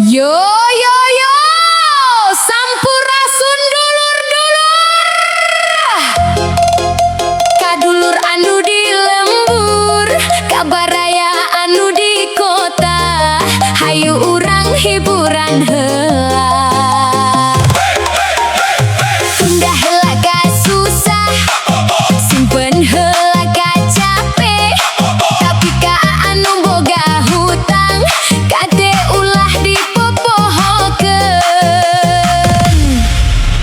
Yo yo yo, sampurasun dulur-dulur, kadulur anu di lembur, kabaraya anu di kota, hayu urang hiburan heula. Tunda heula ka susah, simpen heula ka capek, tapi ka anu boga hutang, kade ulah dipopohokeun.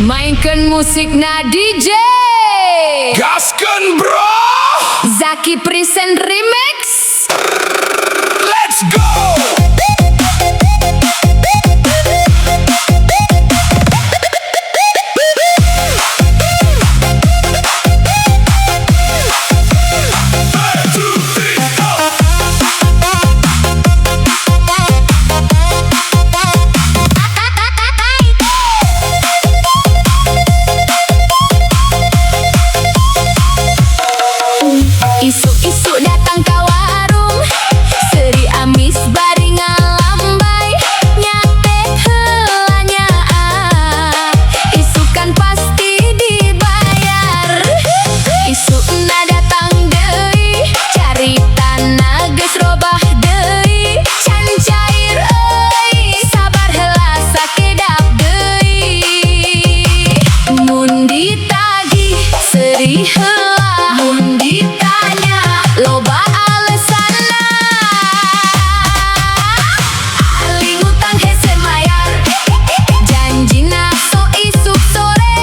Mainkeun musikna DJ Gaskeun bro, Zaki Present Remix. let's go. Isu-isu datang ka warung, seuri amis bari ngalambai, nyatet heula nyaah, isukan pasti dibayar. Isuna datang deui, caritana geus robah deui, can cair euy, sabar heula sakedap deui. Mun ditagih seuri heula, mun ditanya loba alesanna, aling utang hese mayar, janjina so isuk sore,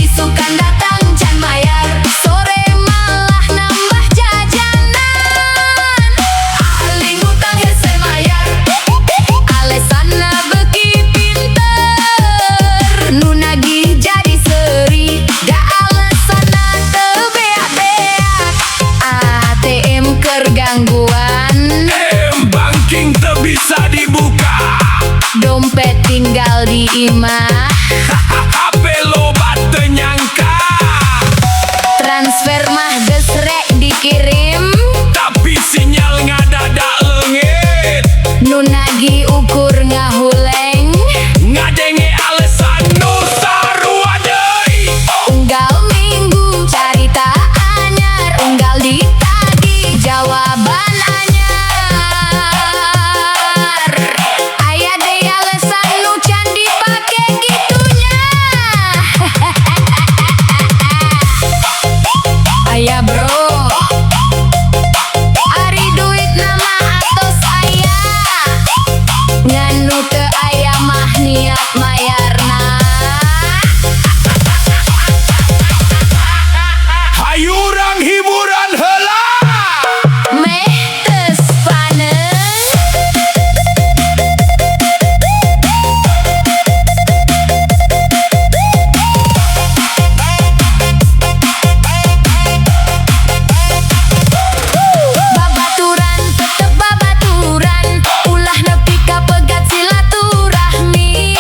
isukan datang can mayar, sore malah nambah jajanan. Aling utang hese mayar, alesanna beuki pinter, nu nagih jadi seuri, da alesanna teu beak-beak. ATM keur gangguan, Banking teu bisa dibuka, dompet tinggal di imah, HP loba teu nyangka, transfer mah geus rek dikirim, tapi sinyal ngadada leungit, nu nagih ukur ngahuleng, ngadenge alesan nu sarua deui. unggal minggu carita anyar, unggal ditagih jawaban anyar. Aya deui alesan nu can dipake gitunya. Aya bro, ari duit nama atos aya, nganu teu aya mah niat mayarna. Hayu urang hiburan heula. Meh teus paneung. Babaturan tetep babaturan, ulah nepi ka pegat silaturahmi.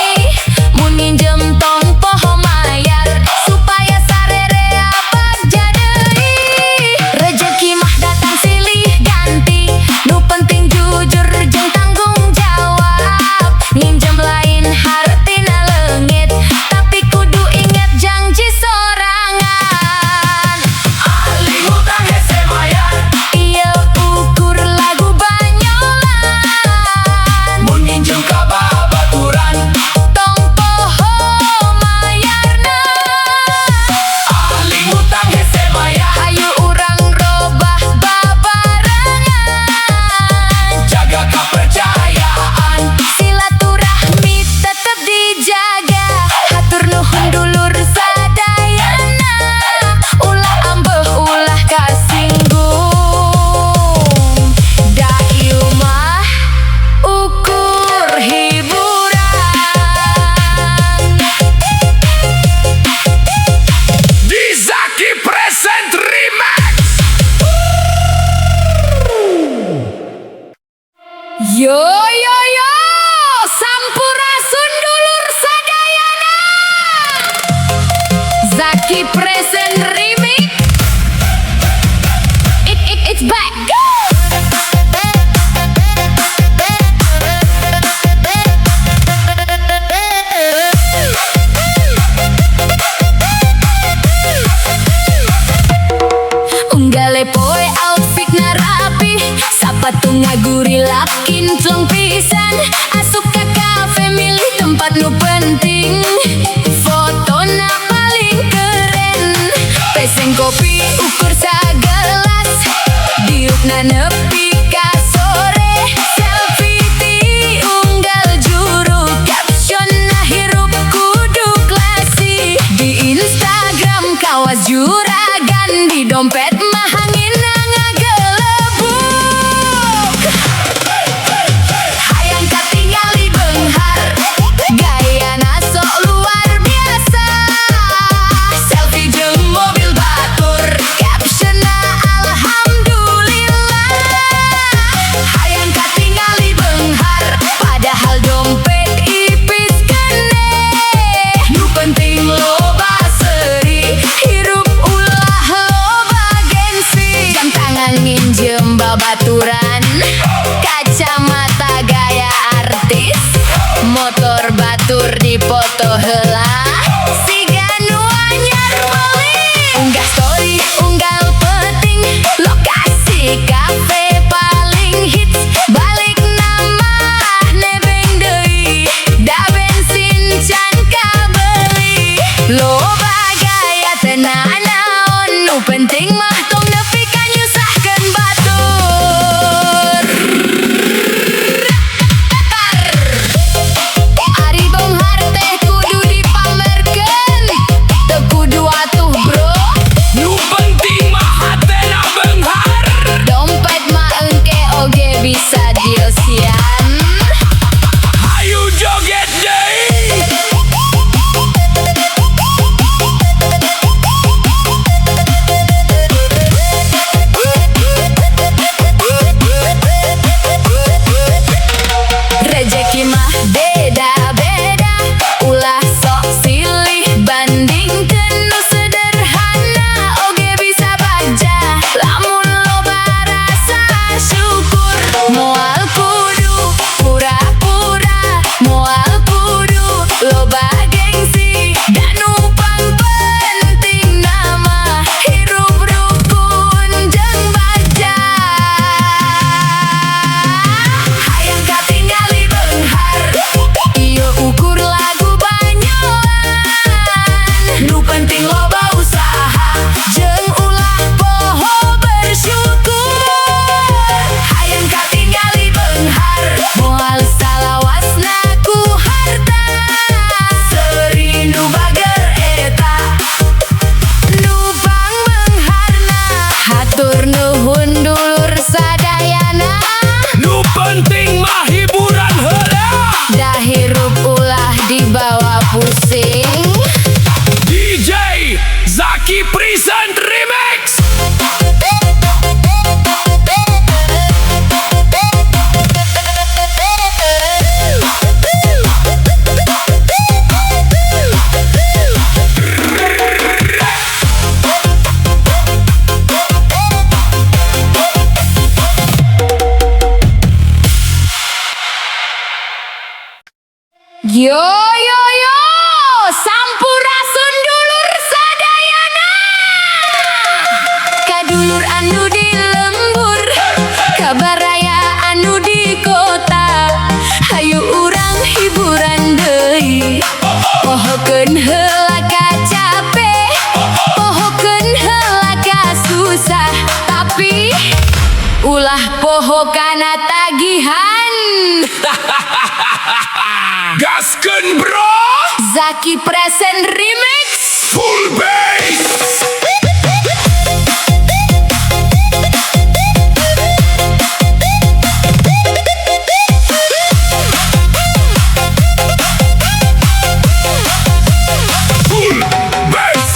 pisan asup ka kafe milih tempat nu penting. Fotona paling keren. Pesen kopi ukur sagelas. Diupna nepi ka sore. Selfie ti unggal juru. Caption na hirup kudu klasi. Di Instagram kawas juragan. Di dompet mah angin ngagelebuk. Hayang katingali beunghar. Gayana sok luar biasa. Selfie jeung mobil batur. Captionna alhamdulillah. Hayang katingali beunghar. Padahal dompet ipis kene. Nu penting loba seuri. Hirup ulah loba gengsi. Jam tangan nginjem babaturan. Kacamata gaya artis. Motor batur dipoto heula. Siga nu anyar meuli. Unggah story unggal penting. Lokasi kafe paling hits. Balik nama nebeng deui. Da bensin can kabeli. Loba gaya teu naon. Nu penting mah tong nepi ka nyusahkeun batur. Ari beunghar teh kudu dipamerkeun. Teu kudu atuh bro. Nu penting mah hatena beunghar. Dompet mah engke oge bisa dieusian. Hayu joget deui. Rejeki mah beda-beda. Ulah sok silih bandingkeun nu sederhana oge bisa baja. Lamun loba rasa syukur. Moal kudu pura-pura. Moal kudu loba gengsi. Dan nu penting nama hirup rukun jeung baja. Hayang katingali beunghar. Ieu ukur lagu banyolan. Nu penting loba usaha jeung ulah poho bersyukur. Hayang katingali beunghar. Moal salawasna ku harta. Seuri nu bager eta. Nu pangbeungharna. Hatur nuhun dulur sadayana. Nu penting mah hiburan heula. Da hirup ulah dibawa pusing. DJ Zaki Present Remix. Yo yo yo, sampurasun dulur sadayana. Kadulur anu di lembur, kabaraya anu di kota. Hayu urang hiburan deui. Pohokeun heula ka capek, pohokeun heula ka susah. Tapi ulah poho kana tagihan. Gaskeun bro. Zaki Present Remix. Full bass. Full bass.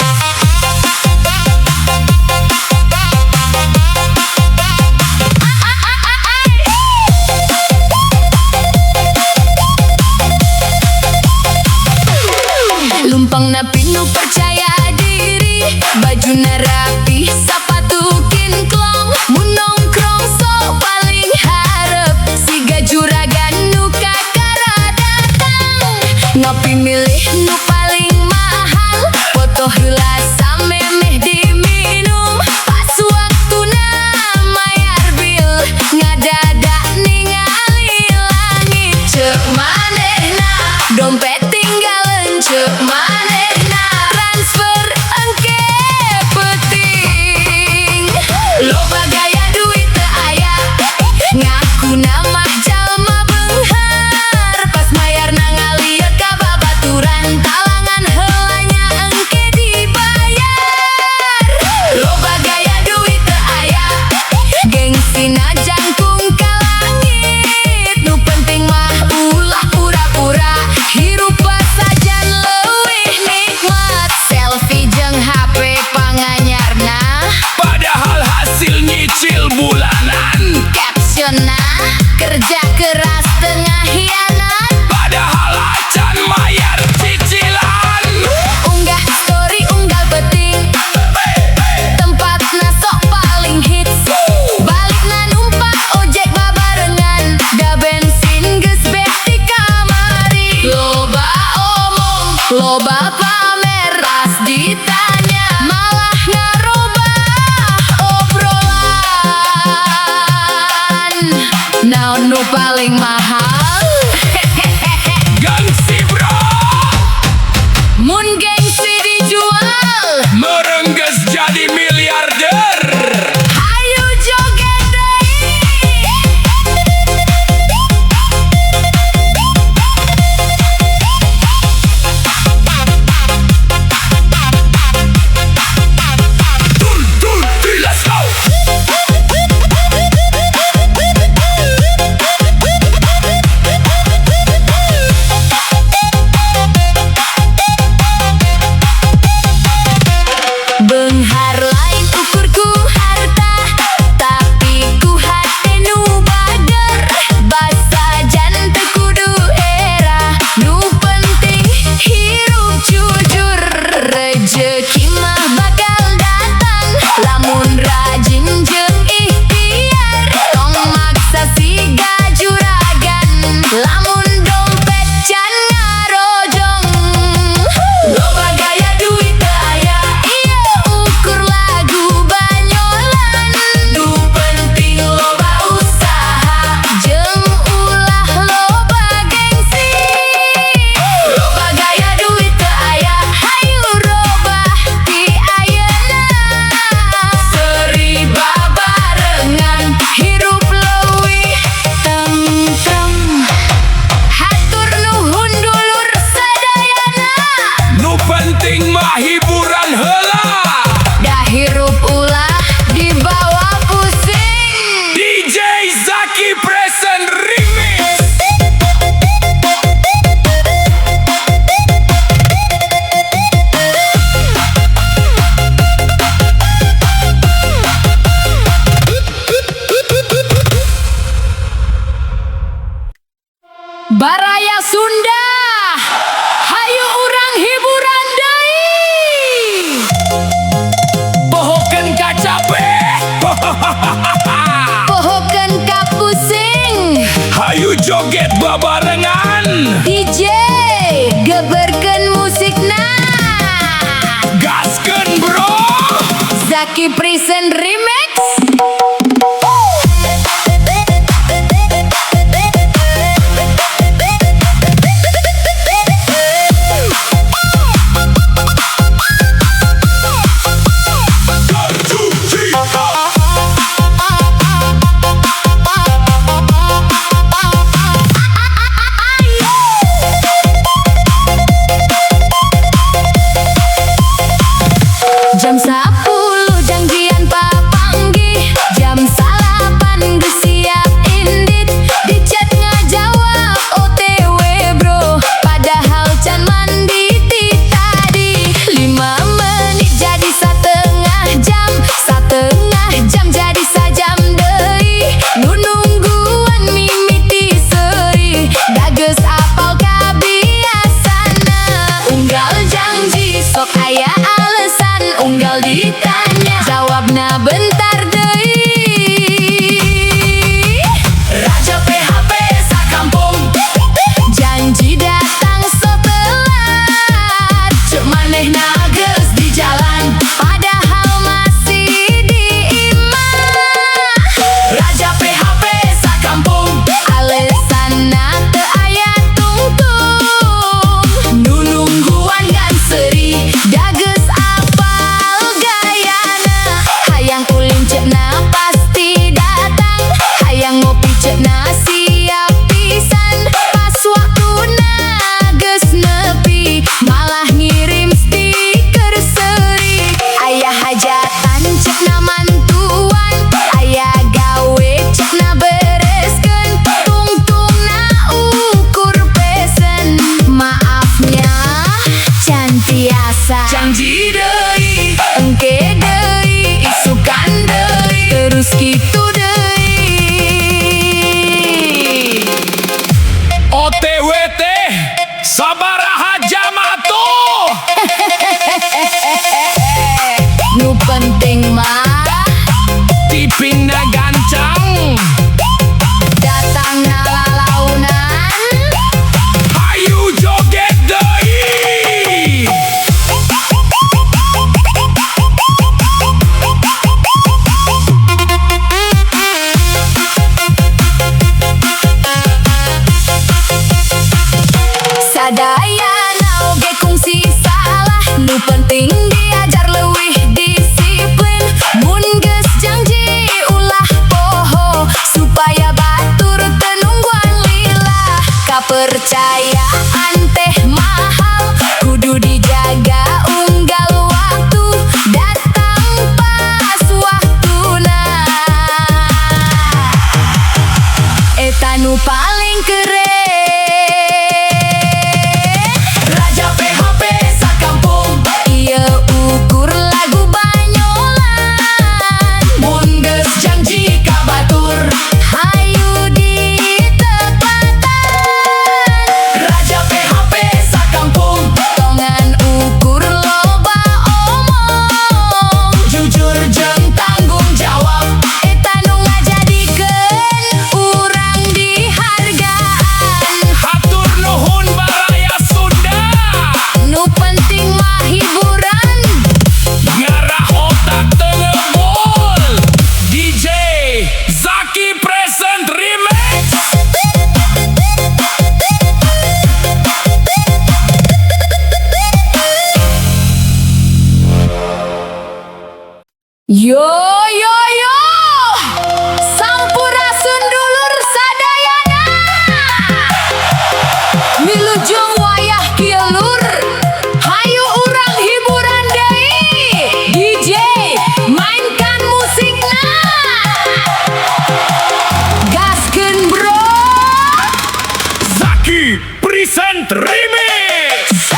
Lumpang na pinu percaya diri. Bajuna rapi, sapatu kinklong. Mun nongkrong sok paling harep. Siga juragan nu kakara datang. Ngopi milih nu paling mahal. Foto heula samemeh diminum. Pas waktuna mayar bil. Ngadadak ningali langit. Baraya Sunda, hayu urang hiburan deui. Pohokeun kacabe. Pohokeun kapusing, Hayu joget babarengan. DJ geberkeun musikna. Gaskeun bro. Zaki Present Remix. Jam 10 janjian papanggih, jam 8 geus siap indit, di chat ngajawab OTW bro, padahal can mandi ti tadi. 5 menit jadi satengah jam jadi sajam deui, nu nungguan mimiti seuri, da geus apal kabiasana. Unggal janji sok aya alesan, unggal ditanya jawabna bentar deui. Raja PHP sakampung. Janji datang so telat, cek manehna geus di jalan, padahal masih di imah. Raja PHP sakampung. Alesanna teu aya tungtung, nu nungguan gan seuri, da geus apal gayana. Hayang ulin cenah pasti datang, hayang ngopi cenah siap pisan, pas waktuna geus nepi malah ngirim stiker seuri. Aya hajatan cenah mantuan, aya gawe cenah bereskeun, tungtungna ukur pesen, maafnya can tiasa. Janji deui. Engke deui, isukan deui, terus kitu deui. OTW teh sabaraha jam atuh? Nu penting mah Tipingna gancang. datangna lalaunan. Hayu joget deui. Sadayana oge kungsi salah, nu penting diajar leuwih disiplin. Mun geus janji ulah poho, supaya batur teu nungguan lila. Kapercayaan teh mahal, kudu dijaga unggal waktu, datang pas waktuna. Eta nu paling keren. Raja PHP sakampung. Ieu ukur lagu banyolan, Mun geus janji ka batur. hayu ditepatan. Raja PHP sakampung. Tongan ukur loba omong, Jujur jeung tanggung jawab. eta nu ngajadikeun urang dihargaan. Hatur nuhun Baraya Sunda. Nu penting mah hiburan. Ngarah otak teu ngebul. DJ Zaki Present Remix. Yo yo yo, sampurasun dulur sadayana, milujung wayah kieu lur, hayu urang hiburan deui. DJ mainkan musikna, gaskeun bro. Zaki Present Remix.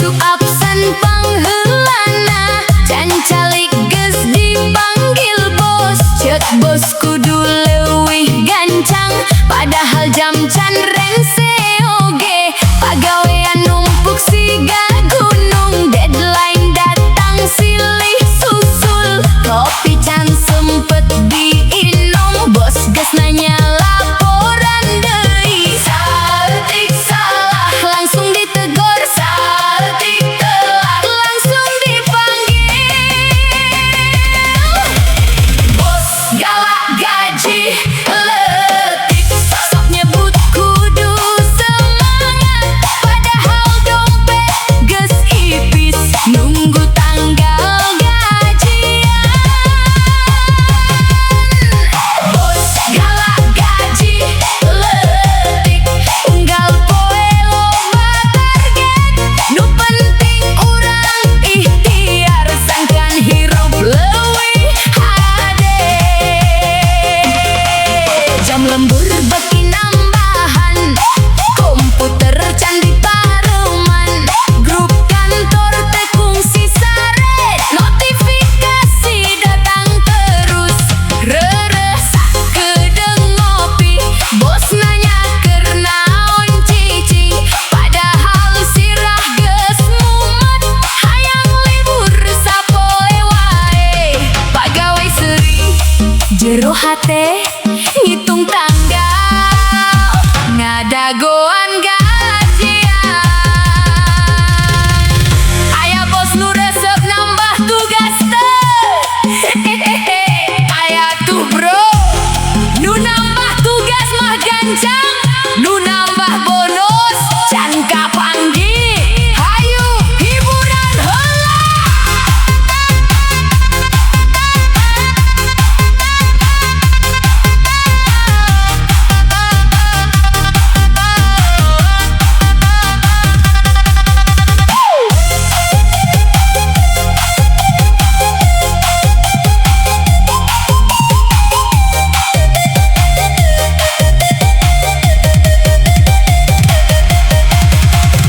Isu absen pangheulana can calik geus dipanggil bos. Ceuk bos kudu leuwih gancang, padahal jam can rengse oge. Pagawean numpuk siga gunung, deadline datang silih susul. Kopi can sempet diinum, bos geus nanya laporan deui. Saeutik salah langsung ditegor, saeutik telat langsung dipanggil. Bos galak gaji leutik, sok nyebut kudu semangat, padahal dompet geus ipis nunggu tanggal gajian. Bos galak gaji leutik, unggal poe loba target, nu penting urang ikhtiar sangkan hirup leuwih hade. Jam lembur beki nambahan, komputer can dipareuman, grup kantor teh kungsi saret, notifikasi datang terus. Reresah kedeung ngopi, bos nanya keur naon cicing, padahal sirah geus mumet, hayang libur sapoe wae. Pagawe seuring jero hate ngitung tanggal, ngadagoan gajian. Aya bos nu resep nambah tugas teh. Aya tuh bro, nu nambah tugas mah gancang, nu nambah bonus can kapanggih. Hayu hiburan heula.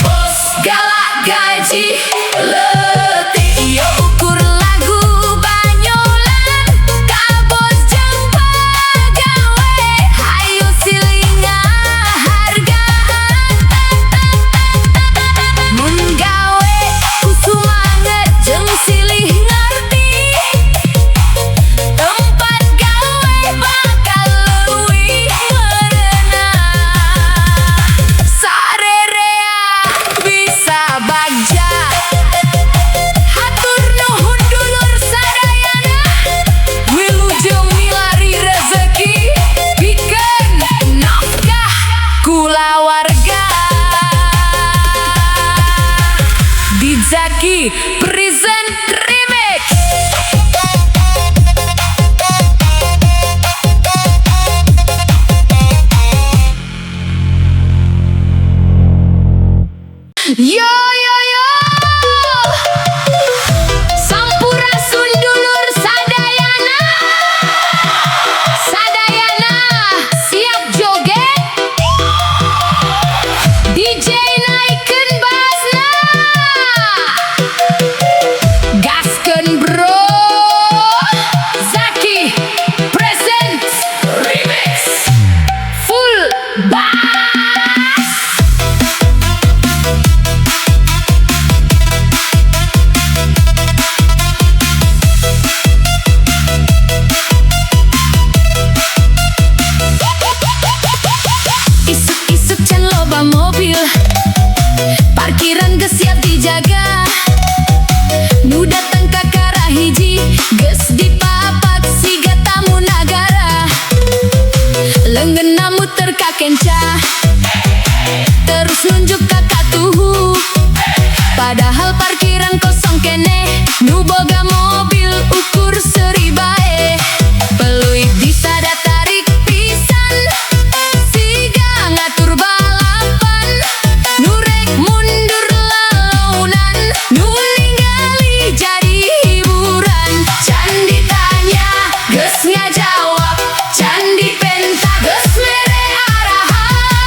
Bos galak gaji leutik, ieu ukur lagu banyolan ka bos jeung pagawe. Hayu silih ngahargaan, mun gawe ku sumanget jeung silih ngarti, tempat gawe bakal leuwih merenah. Sarerea bisa bagja, hatur nuhun dulur sadayana, wilujeng milari rezeki, pikeun nafkah kulawarga. Dijaki present remix. Yo yo yo, sampurasun dulur sadayana. Sadayana siap joget, DJ naikeun basna, gaskeun bro. Zaki presents remix full bass. Isuk-isuk can loba mobil, parkiran geus siap dijaga, nu datang ka karahiji geus dipapat siga tamu nagara. Leungeunna muter ka kenca, terus nunjuk ka katuhu, padahal parkiran kosong keneh, nu boga mobil ukur seuri bae. Peluit disada tarik pisan, siga ngatur balapan, nu rek mundur lalaunan, nu ningali jadi hiburan. Can ditanya geus ngajawab, can dipenta geus mere arahan.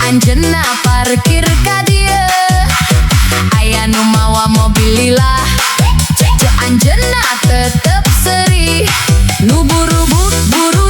anjeunna parkir ka dieu. Aya nu mawa mobil lila, anjeunna tetep seuri. Nu buru